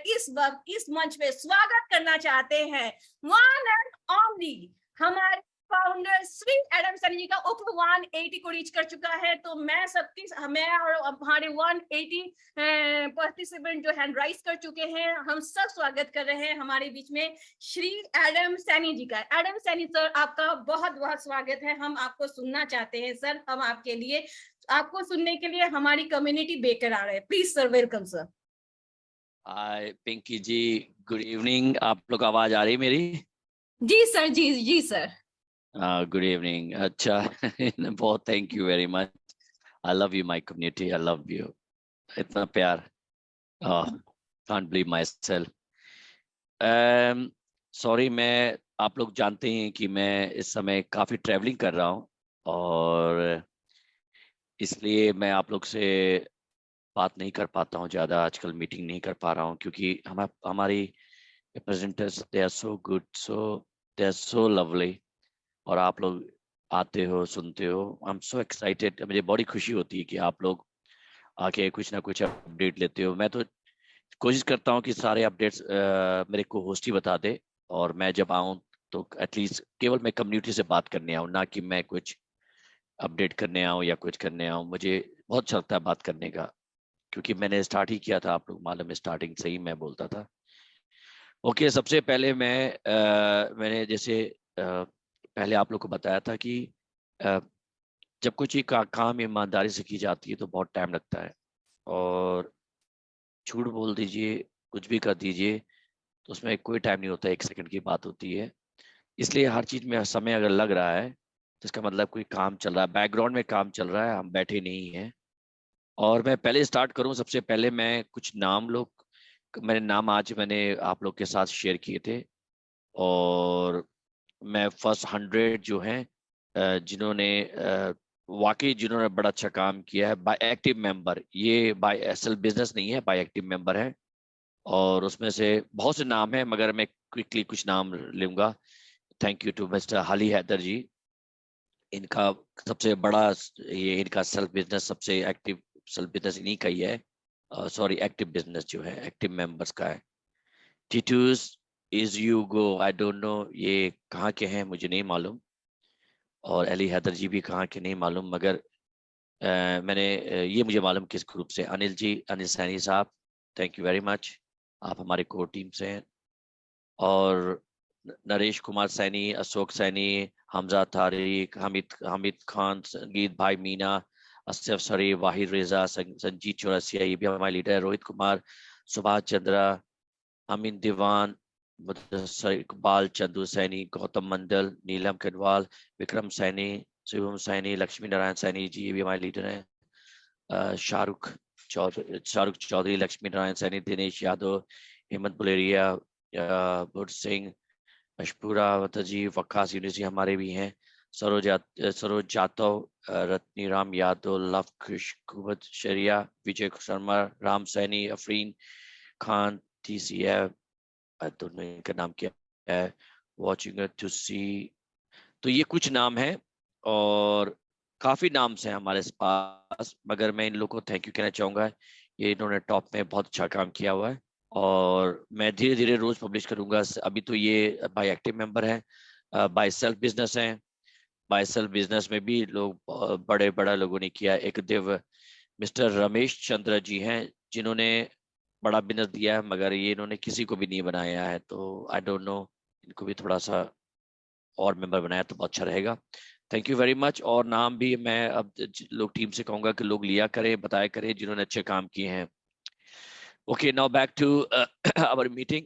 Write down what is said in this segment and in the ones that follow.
इस वक्त इस मंच पे स्वागत करना चाहते हैं वन एंड ओनली हमारे फाउंडर श्री एडम सैनी जी का। ऊपर 180 को रीच कर चुका है, तो मैं और हमारे 180 पार्टिसिपेंट जो हैंड राइज कर चुके हैं, हम सब स्वागत कर रहे हैं हमारे बीच में श्री एडम सैनी जी का। एडम सैनी सर, आपका बहुत बहुत स्वागत है। हम आपको सुनना चाहते हैं सर, हम आपको सुनने के लिए हमारी कम्युनिटी बेकरार है। Please sir, welcome sir. Hi Pinky ji, good evening. आप लोग आवाज आ रही मेरी? जी सर, जी सर। Good evening. अच्छा बहुत thank you very much. I love you my community, I love you. इतना प्यार, can't believe myself. Sorry, मैं आप लोग जानते हैं कि मैं इस समय काफ़ी ट्रैवलिंग कर रहा हूँ और इसलिए मैं आप लोग से बात नहीं कर पाता हूँ ज़्यादा। आजकल मीटिंग नहीं कर पा रहा हूँ क्योंकि हमारी presenters, they are so good, they are so lovely। और आप लोग आते हो, सुनते हो, आई एम सो एक्साइटेड। मुझे बड़ी खुशी होती है कि आप लोग आके कुछ ना कुछ अपडेट लेते हो। मैं तो कोशिश करता हूँ कि सारे अपडेट्स मेरे को होस्ट ही बता दे, और मैं जब आऊँ तो एटलीस्ट केवल मैं कम्युनिटी से बात करने आऊँ, ना कि मैं कुछ अपडेट करने आऊँ या कुछ करने आऊँ। मुझे बहुत अच्छा लगता है बात करने का, क्योंकि मैंने स्टार्ट ही किया था, आप लोग मालूम है, स्टार्टिंग से ही मैं बोलता था। ओके, सबसे पहले मैंने जैसे पहले आप लोग को बताया था कि अ, जब कुछ ही काम ईमानदारी से की जाती है तो बहुत टाइम लगता है, और झूठ बोल दीजिए, कुछ भी कर दीजिए तो उसमें कोई टाइम नहीं होता, 1 सेकंड की बात होती है। इसलिए हर चीज में समय अगर लग रहा है तो इसका मतलब कोई काम चल रहा है, बैकग्राउंड में काम चल रहा है, हम बैठे नहीं हैं। और मैं पहले स्टार्ट करूं, सबसे पहले मैं कुछ मेरे नाम आज मैंने आप लोग के साथ शेयर किए थे, और मैं फर्स्ट 100 जो हैं जिन्होंने वाकई जिन्होंने बड़ा अच्छा काम किया है बाय एक्टिव मेंबर, ये बाय एसएल बिजनेस नहीं है, बाय एक्टिव मेंबर है। और उसमें से बहुत से नाम हैं, मगर मैं क्विकली कुछ नाम लूंगा। थैंक यू टू मिस्टर हाली हैदर जी। इनका सबसे बड़ा, ये इनका सेल्फ बिजनेस, सबसे एक्टिव सेल्फ बिजनेस इन्हीं का ही है। सॉरी, एक्टिव बिजनेस जो है एक्टिव मेंबर्स का है। टीटूस is you go, I don't know ये कहाँ के हैं, मुझे नहीं मालूम। और अली हैदर जी भी कहाँ के नहीं मालूम, मगर ये मुझे मालूम किस ग्रुप से। अनिल जी, अनिल सैनी साहब, थैंक यू वेरी मच, आप हमारे कोर टीम से हैं। और नरेश कुमार सैनी, अशोक सैनी, हमजा तारिक, हामिद हामिद खान, संगीत भाई मीना, असफ सरी, वाहिद रेजा, संजीत चौरसिया, ये भी हमारे लीडर है। रोहित कुमार, सुभाष चंद्रा, अमीन दीवान, मुदस्सर इकबाल, चंदू सैनी, गौतम मंडल, नीलम कनवाल, विक्रम सैनी, शिवम सैनी, लक्ष्मी नारायण सैनी जी, ये भी हमारे लीडर हैं। शाहरुख चौधरी, लक्ष्मी नारायण सैनी, दिनेश यादव, हेमंत बुलेरिया, बुट सिंह, मशपूरा जी, वक्कास यूनिवर्सिटी हमारे भी हैं। सरोज जातव, रत्नीराम यादव, लव खुश, कुबत शरिया, विजय शर्मा, राम सैनी, अफरीन खान, TCF, दोनों इनका नाम क्या है, वॉचिंग टू सी। तो ये कुछ नाम हैं, और काफी नाम हैं हमारे पास, मगर मैं इन लोगों को थैंक यू कहना चाहूंगा। ये इन्होंने टॉप में बहुत अच्छा काम किया हुआ है, और मैं धीरे धीरे रोज पब्लिश करूंगा। अभी तो ये बाय एक्टिव मेंबर है, बाय सेल्फ बिजनेस है। बाय सेल्फ बिजनेस में भी लोग बड़े बड़ा लोगों ने किया। एक देव मिस्टर रमेश चंद्र जी हैं, जिन्होंने बड़ा बिजनेस दिया है, मगर ये इन्होंने किसी को भी नहीं बनाया है, तो आई डोंट नो, इनको भी थोड़ा सा और मेंबर बनाया तो बहुत अच्छा रहेगा। Thank you very much. और नाम भी मैं अब लोग टीम से कहूंगा कि लोग लिया करें, बताया करें जिन्होंने अच्छे काम किए हैं। Okay, now back to our meeting.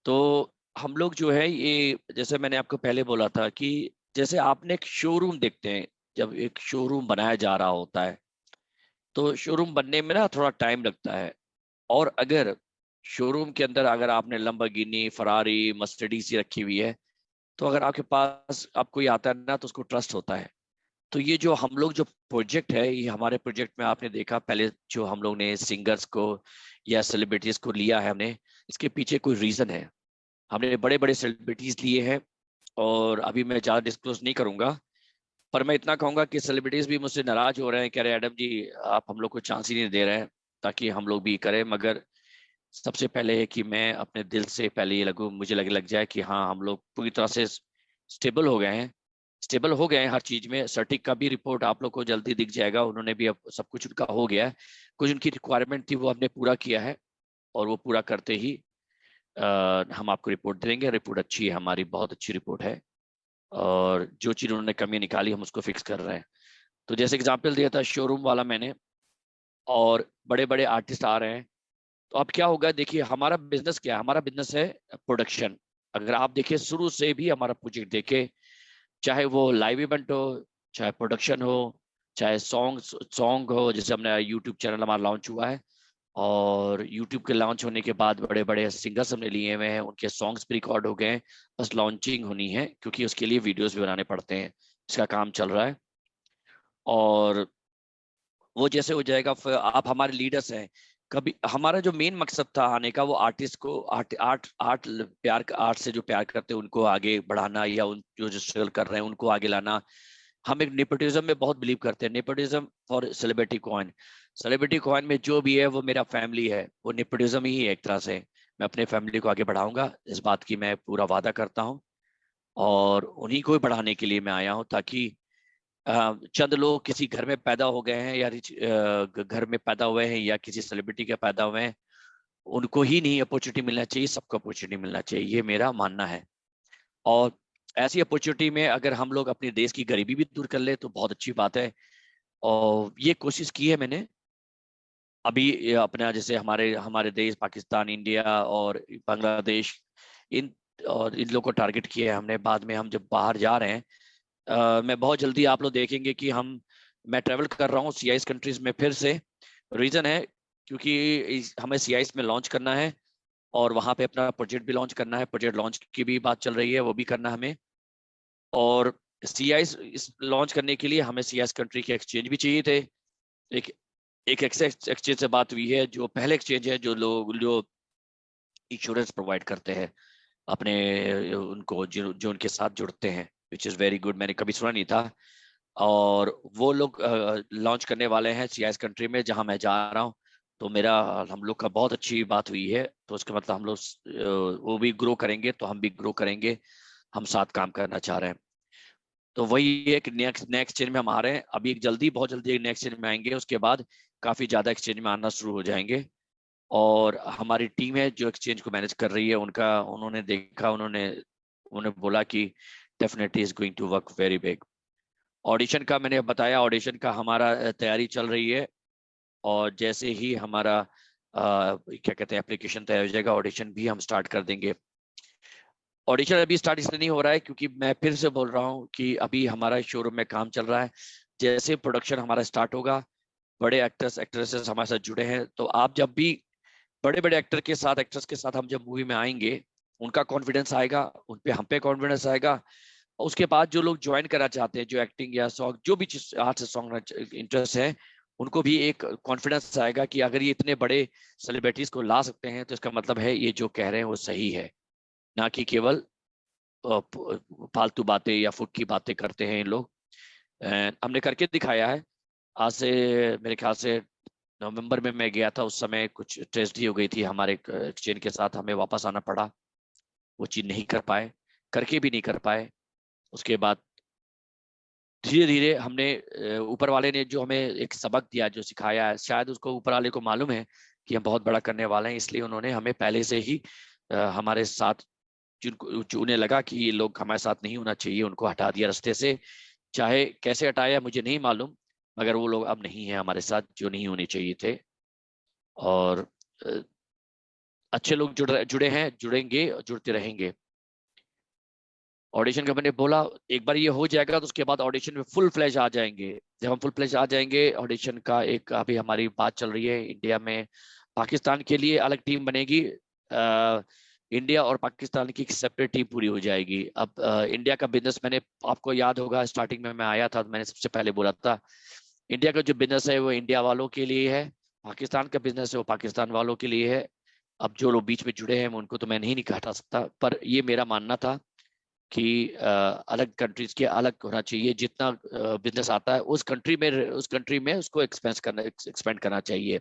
तो हम लोग जो है, ये जैसे मैंने आपको पहले बोला था कि जैसे आपने एक शोरूम देखते हैं, जब एक शोरूम बनाया जा रहा होता है तो शोरूम बनने में ना थोड़ा टाइम लगता है। और अगर शोरूम के अंदर अगर आपने लंबरगिनी, फरारी, मर्सिडीज रखी हुई है, तो अगर आपके पास अब कोई आता है ना तो उसको ट्रस्ट होता है। तो ये जो हम लोग जो प्रोजेक्ट है, ये हमारे प्रोजेक्ट में आपने देखा पहले जो हम लोग ने सिंगर्स को या सेलिब्रिटीज को लिया है हमने, इसके पीछे कोई रीजन है। हमने बड़े बड़े सेलिब्रिटीज लिए हैं, और अभी मैं ज़्यादा डिस्क्लोज नहीं करूंगा, पर मैं इतना कहूंगा कि सेलिब्रिटीज भी मुझसे नाराज हो रहे हैं, कह रहे हैं एडम जी आप हम लोग को चांस ही नहीं दे रहे हैं ताकि हम लोग भी करें। मगर सबसे पहले है कि मैं अपने दिल से पहले ये मुझे लग जाए कि हाँ हम लोग पूरी तरह से स्टेबल हो गए हैं हर चीज में। सर्टिक का भी रिपोर्ट आप लोग को जल्दी दिख जाएगा, उन्होंने भी अब सब कुछ उनका हो गया है। कुछ उनकी रिक्वायरमेंट थी वो हमने पूरा किया है, और वो पूरा करते ही हम आपको रिपोर्ट देंगे। रिपोर्ट अच्छी है हमारी, बहुत अच्छी रिपोर्ट है, और जो चीज उन्होंने कमी निकाली हम उसको फिक्स कर रहे हैं। तो जैसे एग्जाम्पल दिया था शोरूम वाला मैंने, और बड़े बड़े आर्टिस्ट आ रहे हैं, तो अब क्या होगा, देखिए हमारा बिजनेस क्या है, हमारा बिजनेस है प्रोडक्शन। अगर आप देखिए शुरू से भी हमारा प्रोजेक्ट देखे, चाहे वो लाइव इवेंट हो, चाहे प्रोडक्शन हो, चाहे सॉन्ग हो, जैसे हमने यूट्यूब चैनल हमारा लॉन्च हुआ है, और यूट्यूब के लॉन्च होने के बाद बड़े बड़े सिंगर्स हमने लिए हुए हैं, उनके सॉन्ग्स भी रिकॉर्ड हो गए हैं, बस लॉन्चिंग होनी है, क्योंकि उसके लिए वीडियोस भी बनाने पड़ते हैं, इसका काम चल रहा है। और वो जैसे हो जाएगा, फिर आप हमारे लीडर्स हैं। कभी हमारा जो मेन मकसद था आने का, वो आर्टिस्ट को आर्ट से जो प्यार करते हैं उनको आगे बढ़ाना, या उन जो स्ट्रगल कर रहे हैं उनको आगे लाना। हम एक नेपोटिज्म में बहुत बिलीव करते हैं, nepotism for celebrity coin. Celebrity coin में जो भी है वो मेरा फैमिली है, वो नेपोटिज्म ही है एक तरह से। मैं अपने फैमिली को आगे बढ़ाऊंगा, इस बात की मैं पूरा वादा करता हूँ, और उन्हीं को ही बढ़ाने के लिए मैं आया हूँ, ताकि चंद लोग किसी घर में पैदा हो गए हैं, या घर में पैदा हुए हैं, या किसी सेलिब्रिटी के पैदा हुए हैं, उनको ही नहीं अपॉर्चुनिटी मिलना चाहिए, सबको अपॉर्चुनिटी मिलना चाहिए, ये मेरा मानना है। और ऐसी अपॉर्चुनिटी में अगर हम लोग अपने देश की गरीबी भी दूर कर ले तो बहुत अच्छी बात है, और ये कोशिश की है मैंने। अभी ये अपना जैसे हमारे हमारे देश पाकिस्तान, इंडिया और बांग्लादेश, इन और इन लोग को टारगेट किया है हमने। बाद में हम जब बाहर जा रहे हैं, मैं बहुत जल्दी आप लोग देखेंगे कि मैं ट्रेवल कर रहा हूँ सीआईएस कंट्रीज में फिर से। रीजन है क्योंकि हमें सीआईएस में लॉन्च करना है, और वहां पे अपना प्रोजेक्ट भी लॉन्च करना है, प्रोजेक्ट लॉन्च की भी बात चल रही है, वो भी करना हमें। और सीआईएस लॉन्च करने के लिए हमें सीआईएस कंट्री के एक्सचेंज भी चाहिए थे। एक एक एक्सचेंज से बात हुई है, जो पहले एक्सचेंज है जो इंश्योरेंस प्रोवाइड करते हैं अपने उनको, जो उनके साथ जुड़ते हैं, विच इज़ वेरी गुड, मैंने कभी सुना नहीं था। और वो लोग लॉन्च करने वाले हैं सीआईएस कंट्री में जहां मैं जा रहा हूँ। तो मेरा हम लोग का बहुत अच्छी बात हुई है, तो उसका मतलब हम लोग वो भी ग्रो करेंगे तो हम भी ग्रो करेंगे, हम साथ काम करना चाह रहे हैं। तो वही एक नेक्स्ट एक्सचेंज में हम आ रहे हैं, अभी एक जल्दी बहुत जल्दी एक नेक्स्ट एक्सचेंज में आएंगे, उसके बाद काफी ज्यादा एक्सचेंज में आना शुरू हो जाएंगे। और हमारी टीम है जो एक्सचेंज को मैनेज कर रही है, उनका उन्होंने देखा, उन्होंने उन्होंने बोला कि definitely is going to work very big. Audition का मैंने बताया, ऑडिशन का हमारा तैयारी चल रही है, और जैसे ही हमारा क्या कहते हैं एप्लीकेशन तैयार हो जाएगा, ऑडिशन भी हम स्टार्ट कर देंगे। ऑडिशन अभी स्टार्ट इसलिए नहीं हो रहा है क्योंकि मैं फिर से बोल रहा हूँ कि अभी हमारा शोरूम में काम चल रहा है। जैसे प्रोडक्शन हमारा स्टार्ट होगा, बड़े एक्टर्स एक्ट्रेसेस हमारे साथ जुड़े हैं, तो आप जब भी बड़े बड़े एक्टर के साथ एक्ट्रेस के साथ हम जब मूवी में आएंगे, उनका कॉन्फिडेंस आएगा, उन पे हम पे कॉन्फिडेंस आएगा। उसके बाद जो लोग ज्वाइन करना चाहते हैं, जो एक्टिंग या सॉन्ग जो भी चीज आर्ट से सॉन्ग इंटरेस्ट है, उनको भी एक कॉन्फिडेंस आएगा कि अगर ये इतने बड़े सेलिब्रिटीज को ला सकते हैं, तो इसका मतलब है ये जो कह रहे हैं वो सही है, ना कि केवल फालतू बातें या फुटकी बातें करते हैं इन लोग। हमने करके दिखाया है। आज से मेरे ख्याल से नवंबर में मैं गया था, उस समय कुछ ट्रेजेडी हो गई थी हमारे एक्सचेंज के साथ, हमें वापस आना पड़ा, वो चीज नहीं कर पाए, करके भी नहीं कर पाए। उसके बाद धीरे धीरे हमने ऊपर वाले ने जो हमें एक सबक दिया, जो सिखाया है, शायद उसको ऊपर वाले को मालूम है कि हम बहुत बड़ा करने वाले हैं, इसलिए उन्होंने हमें पहले से ही हमारे साथ, जो उन्हें लगा कि ये लोग हमारे साथ नहीं होना चाहिए, उनको हटा दिया रास्ते से। चाहे कैसे हटाया मुझे नहीं मालूम, मगर वो लोग अब नहीं है हमारे साथ जो नहीं होने चाहिए थे। और अ, अच्छे लोग जुड़े हैं, जुड़ेंगे, जुड़ते रहेंगे। ऑडिशन का मैंने बोला, एक बार ये हो जाएगा तो उसके बाद ऑडिशन में फुल फ्लैश आ जाएंगे। जब हम फुल फ्लैश आ जाएंगे, ऑडिशन का एक अभी हमारी बात चल रही है इंडिया में, पाकिस्तान के लिए अलग टीम बनेगी। इंडिया और पाकिस्तान की एक सेपरेट टीम पूरी हो जाएगी। अब इंडिया का बिजनेस, मैंने आपको याद होगा स्टार्टिंग में मैं आया था तो मैंने सबसे पहले बोला था, इंडिया का जो बिजनेस है वो इंडिया वालों के लिए है, पाकिस्तान का बिजनेस है वो पाकिस्तान वालों के लिए है। अब जो लोग बीच में जुड़े हैं उनको तो मैं नहीं हटा सकता, पर ये मेरा मानना था कि अलग कंट्रीज के अलग होना चाहिए। जितना बिजनेस आता है उस कंट्री में उसको एक्सपेंड करना चाहिए।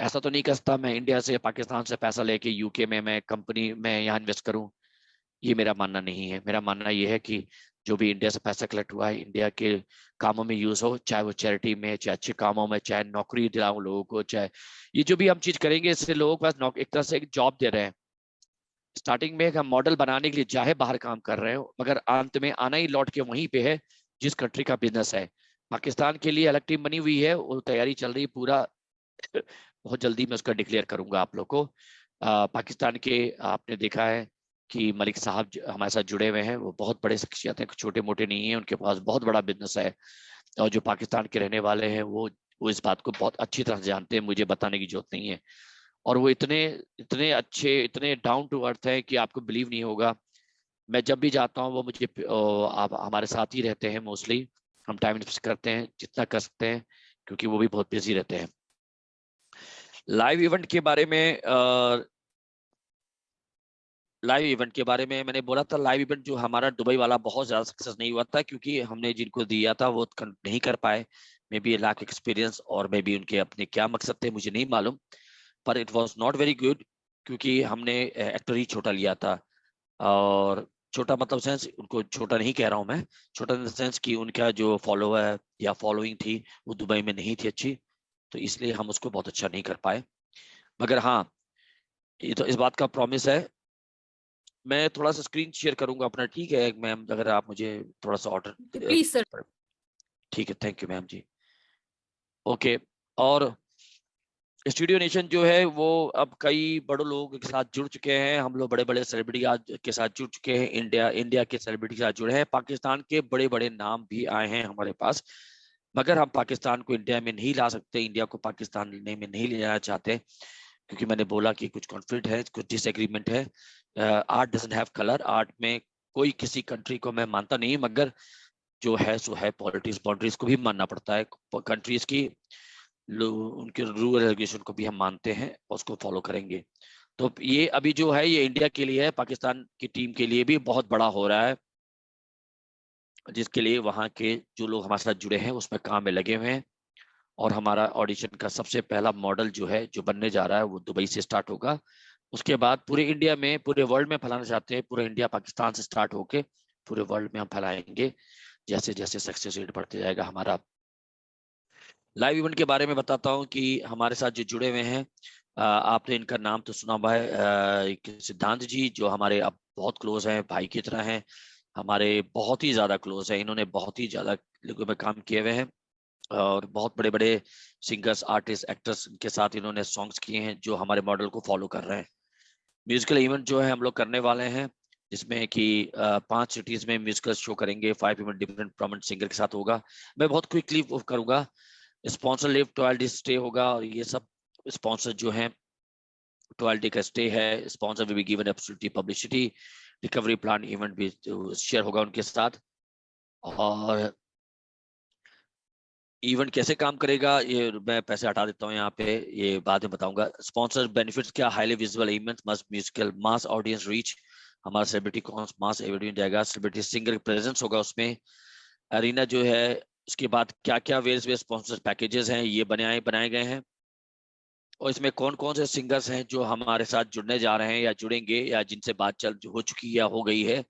ऐसा तो नहीं कर सकता मैं इंडिया से पाकिस्तान से पैसा लेके यूके में मैं कंपनी में यहाँ इन्वेस्ट करूं। ये मेरा मानना नहीं है। मेरा मानना ये है कि जो भी इंडिया से पैसा कलेक्ट हुआ है इंडिया के कामों में यूज हो, चाहे वो चैरिटी में, चाहे अच्छे कामों में, चाहे नौकरी दिलाऊं लोगों को, चाहे ये जो भी हम चीज करेंगे इससे लोगों के पास एक तरह से एक जॉब दे रहे हैं। स्टार्टिंग में हम मॉडल बनाने के लिए चाहे बाहर काम कर रहे हो, मगर अंत में आना ही लौट के वहीं पे है जिस कंट्री का बिजनेस है। पाकिस्तान के लिए अलग टीम बनी हुई है, वो तैयारी चल रही है पूरा। बहुत जल्दी मैं उसका डिक्लेयर करूंगा आप लोग को। पाकिस्तान के आपने देखा है कि मलिक साहब हमारे साथ जुड़े हुए हैं, वो बहुत बड़े शख्सियत हैं, छोटे मोटे नहीं हैं, उनके पास बहुत बड़ा बिजनेस है। और जो पाकिस्तान के रहने वाले हैं वो इस बात को बहुत अच्छी तरह से जानते हैं, मुझे बताने की जरूरत नहीं है। और वो इतने इतने अच्छे, इतने डाउन टू अर्थ है कि आपको बिलीव नहीं होगा। मैं जब भी जाता हूँ वो मुझे आप हमारे साथ ही रहते हैं मोस्टली। हम टाइम इन्वेस्ट करते हैं जितना कर सकते हैं, क्योंकि वो भी बहुत बिजी रहते हैं। लाइव इवेंट के बारे में मैंने बोला था, लाइव इवेंट जो हमारा दुबई वाला बहुत ज्यादा सक्सेस नहीं हुआ था, क्योंकि हमने जिनको दिया था वो नहीं कर पाए। मे बी लैक एक्सपीरियंस, और मे बी उनके अपने क्या मकसद थे मुझे नहीं मालूम, पर it was not very good, क्योंकि हमने एक्टर ही छोटा लिया था। और छोटा मतलब सेंस, उनको छोटा नहीं कह रहा हूं मैं, छोटा इन द सेंस कि उनका जो फॉलोअर या फॉलोइंग थी वो दुबई में नहीं थी अच्छी, तो इसलिए हम उसको बहुत अच्छा नहीं कर पाए। मगर हाँ, ये तो इस बात का प्रॉमिस है, मैं थोड़ा सा स्क्रीन शेयर करूंगा अपना, ठीक है मैम, अगर आप मुझे थोड़ा सा ऑर्डर। Please sir. ठीक है, थैंक यू मैम जी। ओके। और स्टूडियो नेशन जो है वो अब कई बड़े लोगों के साथ जुड़ चुके हैं, हम लोग बड़े बड़े सेलिब्रिटी आज के साथ जुड़ चुके हैं, इंडिया के सेलिब्रिटी के साथ जुड़े हैं, पाकिस्तान के बड़े बड़े नाम भी आए हैं हमारे पास। मगर हम पाकिस्तान को इंडिया में नहीं ला सकते, इंडिया को पाकिस्तान में नहीं ले जाना चाहते, क्योंकि मैंने बोला कि कुछ कॉन्फ्लिक्ट है, कुछ डिसएग्रीमेंट है। Art doesn't have colour, art में कोई किसी कंट्री को मैं मानता नहीं, मगर जो है सो है, पॉलिटिक्स बाउंड्रीज को भी मानना पड़ता है कंट्रीज की, उनके रूल रेगुलेशन को भी हम मानते हैं और उसको फॉलो करेंगे। तो ये अभी जो है ये इंडिया के लिए है, पाकिस्तान की टीम के लिए भी बहुत बड़ा हो रहा है, जिसके लिए वहाँ के जो लोग हमारे साथ जुड़े हैं उसमें काम में लगे हुए हैं। और हमारा ऑडिशन का सबसे पहला मॉडल जो है जो बनने जा रहा है वो दुबई से स्टार्ट होगा। उसके बाद पूरे इंडिया में, पूरे वर्ल्ड में फैलाना चाहते हैं, पूरा इंडिया पाकिस्तान से स्टार्ट होके पूरे वर्ल्ड में हम फैलाएंगे जैसे जैसे सक्सेस रेट बढ़ते जाएगा हमारा। लाइव इवेंट के बारे में बताता हूँ कि हमारे साथ जो जुड़े हुए हैं, आपने इनका नाम तो सुना हुआ है, सिद्धांत जी, जो हमारे अब बहुत क्लोज हैं, भाई की तरह हैं, हमारे बहुत ही ज्यादा क्लोज हैं, इन्होंने बहुत ही ज्यादा लोगों में काम किए हुए हैं, और बहुत बड़े बड़े सिंगर्स, आर्टिस्ट, एक्टर्स के साथ इन्होंने सॉन्ग्स किए हैं जो हमारे मॉडल को फॉलो कर रहे हैं। म्यूजिकल इवेंट जो है हम लोग करने वाले हैं, जिसमें कि 5 सिटीज में म्यूजिकल शो करेंगे, 5 इवेंट डिफरेंट प्रोमिनेंट सिंगर के साथ होगा। मैं बहुत क्विकली करूंगा। स्पॉन्सर लिव 12 डे स्टे होगा, और ये सब स्पॉन्सर जो हैं 12 डे का स्टे है, sponsor will be given absolutely publicity, recovery plan event भी शेयर होगा उनके साथ। और इवेंट कैसे काम करेगा ये मैं पैसे हटा देता हूँ यहाँ पे, ये बाद में बताऊंगा। स्पॉन्सर बेनिफिट्स क्या, highly visual event, must musical, mass audience reach, हमारा सेलिब्रिटी कौन मास इवेंट जाएगा, सेलिब्रिटी सिंगर प्रेजेंस होगा उसमें, अरीना जो है। उसके बाद क्या क्या वेरियस वेरियस स्पॉन्सर पैकेजेस हैं ये बनाए गए हैं, और इसमें कौन कौन से सिंगर्स हैं जो हमारे साथ जुड़ने जा रहे हैं या जुड़ेंगे, या जिनसे बात चल हो चुकी या हो गई है,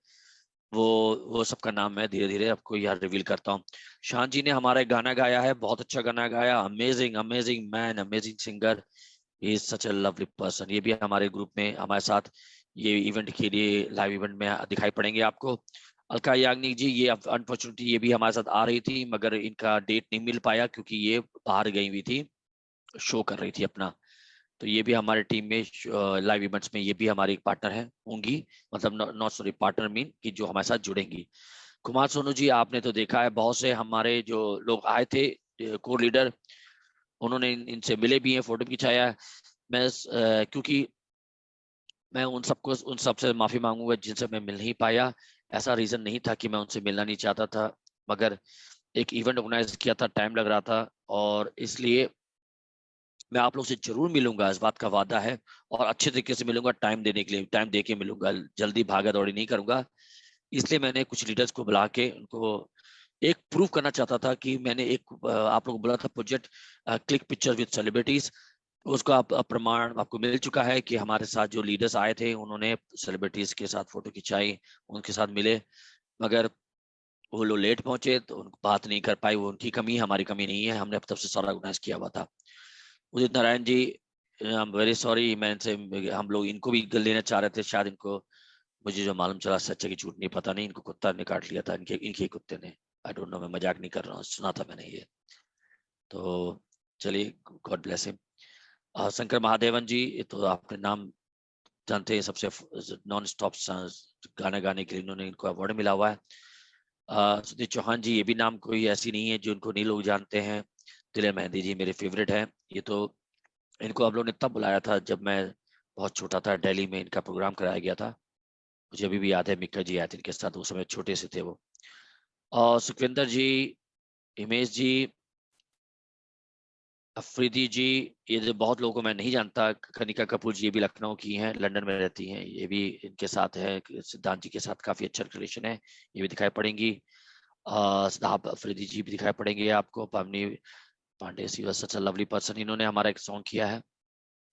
वो वो सबका नाम मैं धीरे धीरे आपको यहाँ रिवील करता हूँ। शान जी ने हमारा एक गाना गाया है, बहुत अच्छा गाना गाया, amazing amazing man, amazing singer, he is such a lovely person. ये भी हमारे ग्रुप में हमारे साथ ये इवेंट के लिए लाइव इवेंट में दिखाई पड़ेंगे आपको। अलका याग्निक जी, ये अनफॉर्चुनेटली ये भी हमारे साथ आ रही थी, मगर इनका डेट नहीं मिल पाया क्योंकि ये बाहर गई हुई थी, शो कर रही थी अपना। तो ये भी हमारे टीम में लाइव इवेंट्स में ये भी हमारी पार्टनर है होंगी, मतलब नॉट सॉरी पार्टनर मीन कि जो हमारे साथ जुड़ेंगी। कुमार सोनू जी, आपने तो देखा है बहुत से हमारे जो लोग आए थे कोर लीडर, उन्होंने इनसे मिले भी हैं, फोटो भी खिंचाया है। मैं क्योंकि मैं उन सबसे माफी मांगूंगा जिनसे मैं मिल नहीं पाया। ऐसा रीजन नहीं था कि मैं उनसे मिलना नहीं चाहता था, मगर एक इवेंट ऑर्गेनाइज किया था, टाइम लग रहा था, और इसलिए मैं आप लोग से जरूर मिलूंगा, इस बात का वादा है, और अच्छे तरीके से मिलूंगा, टाइम देने के लिए टाइम दे के मिलूंगा, जल्दी भागा दौड़ी नहीं करूंगा। इसलिए मैंने कुछ लीडर्स को बुला के उनको एक प्रूव करना चाहता था कि मैंने एक आप लोग को बोला था project click picture with celebrities, उसका प्रमाण आपको मिल चुका है कि हमारे साथ जो लीडर्स आए थे उन्होंने सेलिब्रिटीज के साथ फोटो खिंचाई, उनके साथ मिले, मगर वो लोग लेट पहुंचे तो उनको बात नहीं कर पाई। वो उनकी कमी है, हमारी कमी नहीं है। हमने अब तब से सारा ऑर्गेनाइज किया हुआ था। Udit Narayan ji, I am very sorry, मैं इनसे, हम लोग इनको भी लेना चाह रहे थे, शायद इनको, मुझे जो मालूम चला सच्चा की झूठ नहीं पता नहीं, इनको कुत्ता ने काट लिया था, इनके इनके कुत्ते ने। आई डोंट नो, मैं मजाक नहीं कर रहा हूँ, सुना था मैंने ये। तो चलिए, God bless him. Shankar Mahadevan ji, ये तो आपने नाम जानते हैं, सबसे नॉन स्टॉप गाना गाने के लिए इन्होंने, इनको अवार्ड मिला हुआ है। सुधीर चौहान जी, ये भी नाम कोई ऐसी नहीं है जो इनको नहीं लोग जानते हैं। तिलय मेहंदी जी मेरे फेवरेट है। ये तो इनको आप लोगों ने तब बुलाया था जब मैं बहुत छोटा था, दिल्ली में इनका प्रोग्राम कराया गया था। मुझे अभी भी याद है, मिक्का जी आए थे इनके साथ, उस समय छोटे से थे वो। और सुखविंदर जी, हिमेश जी, अफरीदी जी, ये जो बहुत लोगों को मैं नहीं जानता। कनिका कपूर जी, ये भी लखनऊ की हैं, लंदन में रहती हैं, ये भी इनके साथ है, सिद्धांत जी के साथ काफी अच्छा रिलेशन है, ये भी दिखाई पड़ेंगी। सिद्धार्थ अफरीदी जी भी दिखाई पड़ेंगे आपको। Pavani Pandey, she was such a lovely person, इन्होंने हमारा एक सॉन्ग किया है।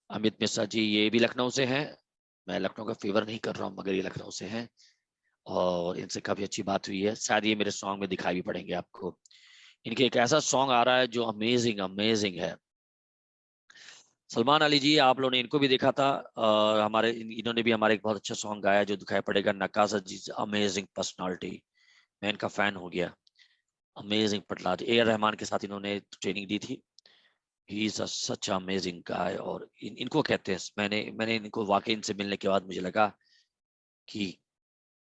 अमित मिश्रा जी, ये भी लखनऊ से हैं। मैं लखनऊ का फेवर नहीं कर रहा हूँ, मगर ये लखनऊ से हैं और इनसे काफी अच्छी बात हुई है। शायद ये मेरे सॉन्ग में दिखाई भी पड़ेंगे आपको। इनके एक ऐसा सॉन्ग आ रहा है जो अमेजिंग अमेजिंग है। सलमान अली जी, आप लोगों ने इनको भी देखा था, और हमारे इन्होंने भी हमारे एक बहुत अच्छा सॉन्ग गाया जो दिखाई पड़ेगा। नकाजा जी, अमेजिंग पर्सनालिटी, मैं इनका फैन हो गया। अमेजिंग पटलाज, ए आर रहमान के साथ इन्होंने ट्रेनिंग दी थी। He is such amazing guy. और इनको कहते हैं, मैंने इनको वाकई इनसे मिलने के बाद मुझे लगा कि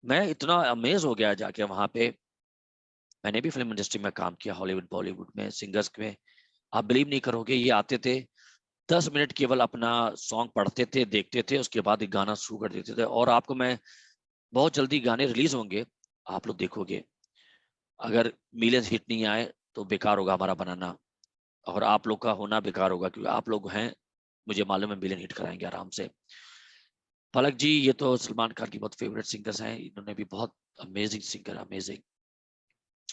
मैं इतना अमेज हो गया जाके वहां पे। मैंने भी फिल्म इंडस्ट्री में काम किया, हॉलीवुड बॉलीवुड में, सिंगर्स में। आप बिलीव नहीं करोगे, ये आते थे 10 मिनट केवल अपना सॉन्ग पढ़ते थे, देखते थे, उसके बाद एक गाना शुरू कर देते थे। और आपको मैं, बहुत जल्दी गाने रिलीज होंगे, आप लोग देखोगे। अगर मिलियंस हिट नहीं आए तो बेकार होगा हमारा बनाना, और आप लोग का होना बेकार होगा, क्योंकि आप लोग हैं, मुझे मालूम है, मिलियन हिट कराएंगे आराम से। पलक जी, ये तो सलमान खान की बहुत फेवरेट सिंगर्स हैं, इन्होंने भी बहुत अमेजिंग सिंगर, अमेजिंग।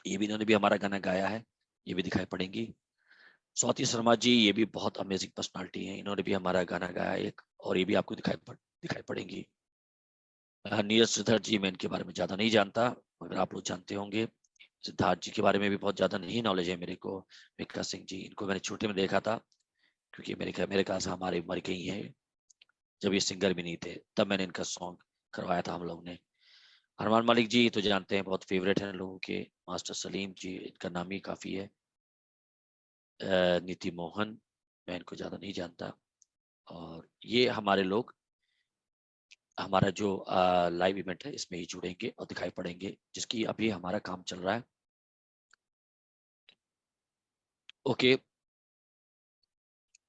ये भी, इन्होंने भी हमारा गाना गाया है, ये भी दिखाई पड़ेंगी। स्वाति शर्मा जी, ये भी बहुत अमेजिंग पर्सनालिटी है, इन्होंने भी हमारा गाना गाया एक, और ये भी आपको दिखाई पड़ेंगी। नीरज सिद्धार्थ जी, मैं इनके बारे में ज्यादा नहीं जानता, मगर आप लोग जानते होंगे। सिद्धार्थ जी के बारे में भी बहुत ज्यादा नहीं नॉलेज है मेरे को। मिक्का सिंह जी, इनको मैंने छोटे में देखा था, क्योंकि मेरे ख्याल से हमारी उम्र के ही है, जब ये सिंगर भी नहीं थे, तब मैंने इनका सॉन्ग करवाया था हम लोग ने। अरमान मलिक जी तो जानते हैं, बहुत फेवरेट हैं लोगों के। मास्टर सलीम जी, इनका नाम ही काफी है। नीति मोहन, मैं इनको ज्यादा नहीं जानता। और ये हमारे लोग, हमारा जो लाइव इवेंट है इसमें ही जुड़ेंगे और दिखाई पड़ेंगे, जिसकी अभी हमारा काम चल रहा है। ओके,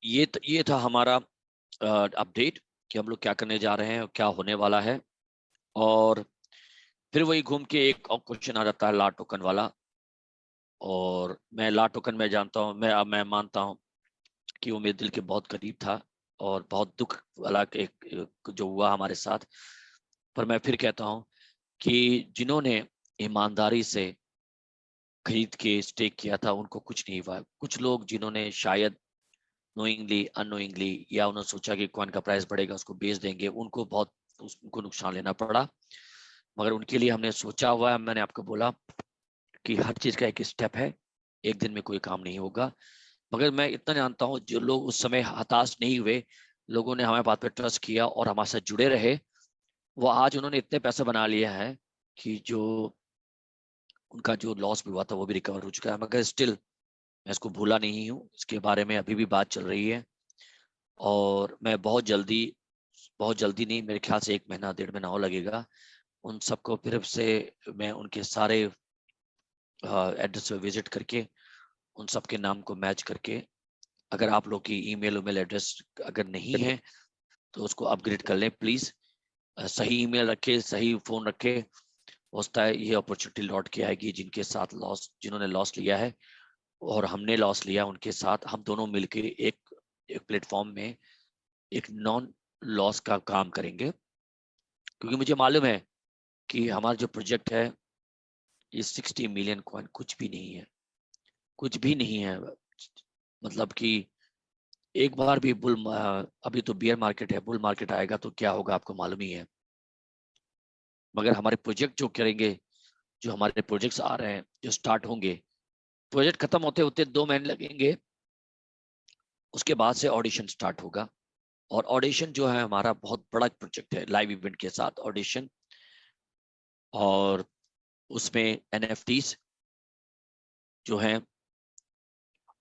ये था हमारा अपडेट कि हम लोग क्या करने जा रहे हैं और क्या होने वाला है। और फिर वही घूम के एक और क्वेश्चन आ जाता है, ला टोकन वाला। और मैं ला टोकन में जानता हूँ, मैं मानता हूँ कि वो मेरे दिल के बहुत करीब था, और बहुत दुख वाला एक जो हुआ हमारे साथ। पर मैं फिर कहता हूँ कि जिन्होंने ईमानदारी से खरीद के स्टेक किया था, उनको कुछ नहीं हुआ। कुछ लोग जिन्होंने शायद नोइंगली अनोइंगली, या उन्होंने सोचा कि कॉइन का प्राइस बढ़ेगा उसको बेच देंगे, उनको नुकसान लेना पड़ा। मगर उनके लिए हमने सोचा हुआ है। मैंने आपको बोला कि हर चीज का एक स्टेप है, एक दिन में कोई काम नहीं होगा। मगर मैं इतना जानता हूँ, जो लोग उस समय हताश नहीं हुए, लोगों ने हमारे बात पे ट्रस्ट किया और हमारे साथ जुड़े रहे, वो आज उन्होंने इतने पैसे बना लिया है कि जो उनका जो लॉस भी हुआ था वो भी रिकवर हो चुका है। मगर स्टिल मैं इसको भूला नहीं हूँ, इसके बारे में अभी भी बात चल रही है। और मैं बहुत जल्दी नहीं, मेरे ख्याल से 1 महीना 1.5 महीना और लगेगा, उन सबको फिर से मैं उनके सारे एड्रेस पे विजिट करके उन सबके नाम को मैच करके, अगर आप लोग की ईमेल उमेल एड्रेस अगर नहीं है तो उसको अपग्रेड कर लें प्लीज। सही ईमेल रखे, सही फोन रखे, होता है ये अपॉर्चुनिटी लौट के आएगी। जिन्होंने लॉस लिया है और हमने लॉस लिया, उनके साथ हम दोनों मिलकर एक प्लेटफॉर्म में एक नॉन लॉस का काम करेंगे। क्योंकि मुझे मालूम है कि हमारा जो प्रोजेक्ट है, ये 60 मिलियन कॉइन कुछ भी नहीं है, कुछ भी नहीं है। मतलब कि एक बार भी अभी तो बियर मार्केट है, बुल मार्केट आएगा तो क्या होगा आपको मालूम ही है। मगर हमारे प्रोजेक्ट जो करेंगे, जो हमारे प्रोजेक्ट्स आ रहे हैं, जो स्टार्ट होंगे, प्रोजेक्ट खत्म होते होते 2 महीने लगेंगे, उसके बाद से ऑडिशन स्टार्ट होगा। और ऑडिशन जो है हमारा बहुत बड़ा प्रोजेक्ट है, लाइव इवेंट के साथ ऑडिशन, और उसमें एनएफटीज जो है,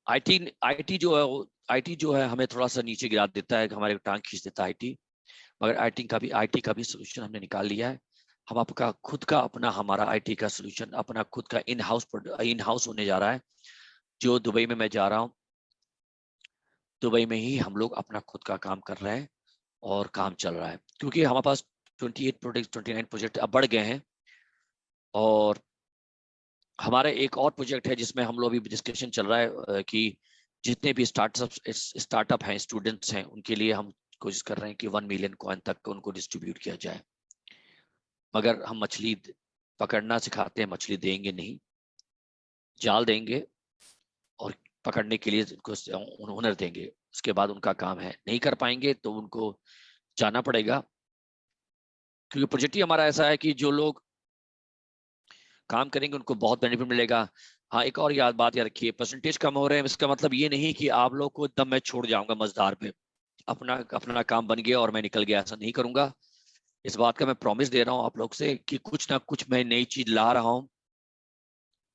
आईटी आईटी जो है आईटी जो है हमें थोड़ा सा नीचे गिरा देता है, हमारे टांग खींच देता है आईटी। मगर आईटी का भी सोल्यूशन हमने निकाल लिया है। हम आपका खुद का अपना हमारा आईटी का सोल्यूशन अपना खुद का इन हाउस होने जा रहा है। जो दुबई में मैं जा रहा हूँ, दुबई में ही हम लोग अपना खुद का काम कर रहे हैं और काम चल रहा है, क्योंकि हमारे पास 28 प्रोजेक्ट 29 प्रोजेक्ट अब बढ़ गए हैं। और हमारा एक और प्रोजेक्ट है जिसमें हम लोग अभी डिस्कशन चल रहा है कि जितने भी स्टार्टअप हैं, स्टूडेंट्स हैं, उनके लिए हम कोशिश कर रहे हैं कि 1 मिलियन कॉइन तक उनको डिस्ट्रीब्यूट किया जाए। मगर हम मछली पकड़ना सिखाते हैं, मछली देंगे नहीं, जाल देंगे और पकड़ने के लिए उनको हुनर देंगे। उसके बाद उनका काम है, नहीं कर पाएंगे तो उनको जाना पड़ेगा। क्योंकि प्रोजेक्ट ही हमारा ऐसा है कि जो लोग काम करेंगे उनको बहुत बेनिफिट मिलेगा। हाँ, एक और बात याद रखिए, परसेंटेज कम हो रहे हैं इसका मतलब ये नहीं कि आप लोग को एकदम मैं छोड़ जाऊंगा मजदार पे, अपना अपना काम बन गया और मैं निकल गया, ऐसा नहीं करूंगा। इस बात का मैं प्रॉमिस दे रहा हूँ आप लोग से कि कुछ ना कुछ मैं नई चीज ला रहा हूँ,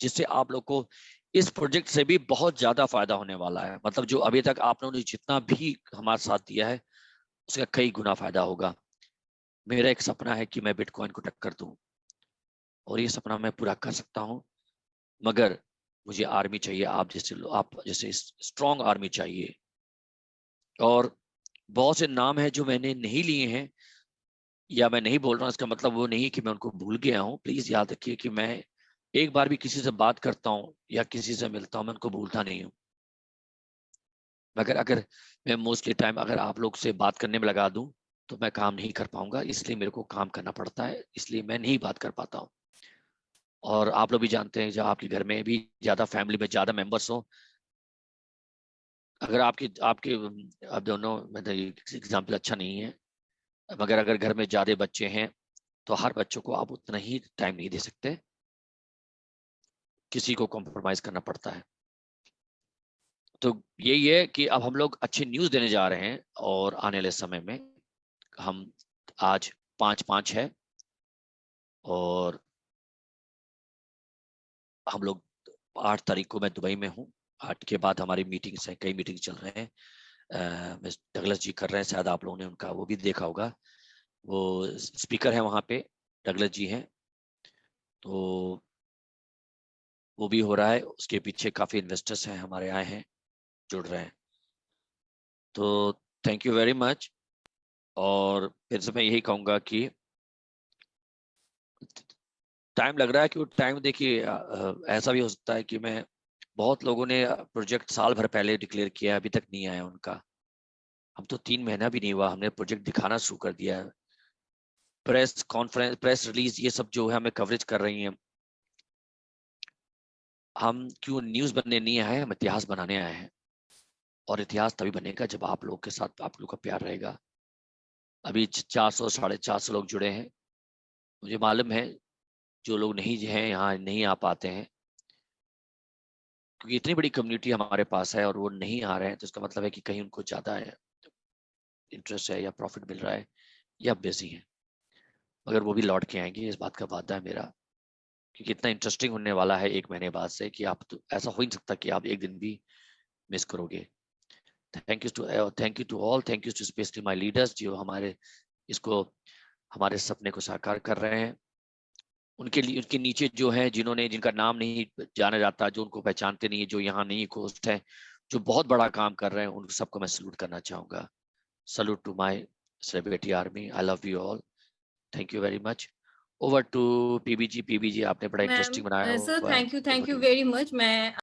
जिससे आप लोग को इस प्रोजेक्ट से भी बहुत ज्यादा फायदा होने वाला है। मतलब जो अभी तक आप लोगों ने जितना भी हमारे साथ दिया है, उसका कई गुना फायदा होगा। मेरा एक सपना है कि मैं बिटकॉइन को टक्कर दूं, और ये सपना मैं पूरा कर सकता हूँ। मगर मुझे आर्मी चाहिए, आप जैसे स्ट्रॉन्ग आर्मी चाहिए। और बहुत से नाम है जो मैंने नहीं लिए हैं, या मैं नहीं बोल रहा हूँ, इसका मतलब वो नहीं कि मैं उनको भूल गया हूँ। प्लीज याद रखिए कि मैं एक बार भी किसी से बात करता हूँ या किसी से मिलता हूँ, मैं उनको भूलता नहीं हूँ। मगर अगर मैं मोस्टली टाइम अगर आप लोग से बात करने में लगा दूं तो मैं काम नहीं कर पाऊंगा, इसलिए मेरे को काम करना पड़ता है, इसलिए मैं नहीं बात कर पाता हूँ। और आप लोग भी जानते हैं, जब आपके घर में भी ज्यादा फैमिली में ज्यादा मेंबर्स हो, अगर आपके आपके अब दोनों मतलब एग्जाम्पल अच्छा नहीं है, मगर अगर घर में ज्यादा बच्चे हैं तो हर बच्चों को आप उतना ही टाइम नहीं दे सकते, किसी को कॉम्प्रोमाइज करना पड़ता है। तो यही है कि अब हम लोग अच्छी न्यूज देने जा रहे हैं, और आने वाले समय में हम आज 5/5 है, और हम लोग 8 तारीख को मैं दुबई में हूँ। 8 के बाद हमारी मीटिंग्स हैं, कई मीटिंग चल रहे हैं। डगलस जी कर रहे हैं, शायद आप लोगों ने उनका वो भी देखा होगा, वो स्पीकर है वहाँ पे, डगलस जी हैं। तो वो भी हो रहा है, उसके पीछे काफी इन्वेस्टर्स हैं हमारे आए हैं, जुड़ रहे हैं। तो थैंक यू वेरी मच। और फिर से मैं यही कहूँगा कि टाइम लग रहा है, कि टाइम देखिए ऐसा भी हो सकता है कि मैं बहुत लोगों ने प्रोजेक्ट साल भर पहले डिक्लेयर किया है, अभी तक नहीं आया उनका। हम तो 3 महीना भी नहीं हुआ, हमने प्रोजेक्ट दिखाना शुरू कर दिया है। प्रेस कॉन्फ्रेंस, प्रेस रिलीज, ये सब जो है हमें कवरेज कर रही हैं। हम क्यों न्यूज बनने नहीं आए, हम इतिहास बनाने आए हैं। और इतिहास तभी बनेगा जब आप लोग के साथ आप लोग का प्यार रहेगा। अभी 400 450 लोग जुड़े हैं। मुझे मालूम है जो लोग नहीं हैं यहाँ नहीं आ पाते हैं, क्योंकि इतनी बड़ी कम्युनिटी हमारे पास है और वो नहीं आ रहे हैं, तो इसका मतलब है कि कहीं उनको ज्यादा है इंटरेस्ट है, या प्रॉफिट मिल रहा है, या बिजी है। मगर वो भी लौट के आएंगे, इस बात का वादा है मेरा। क्योंकि इतना इंटरेस्टिंग होने वाला है 1 महीने बाद से, कि आप तो ऐसा हो ही नहीं सकता कि आप एक दिन भी मिस करोगे। Thank you to all, thank you to specially my leaders, जो हमारे इसको हमारे सपने को साकार कर रहे हैं। उनके लिए, उनके नीचे जो है, जिनका नाम नहीं जाना जाता, जो उनको पहचानते नहीं है, जो यहाँ नहीं होस्ट है, जो बहुत बड़ा काम कर रहे हैं, उन सबको मैं सल्यूट करना चाहूंगा। Salute to my celebrity army, I love you all, thank you very much. Over to PBG. PBG आपने बड़ा मैम इंटरेस्टिंग बनाया सर हुआ है, thank over you too. Very much. मैं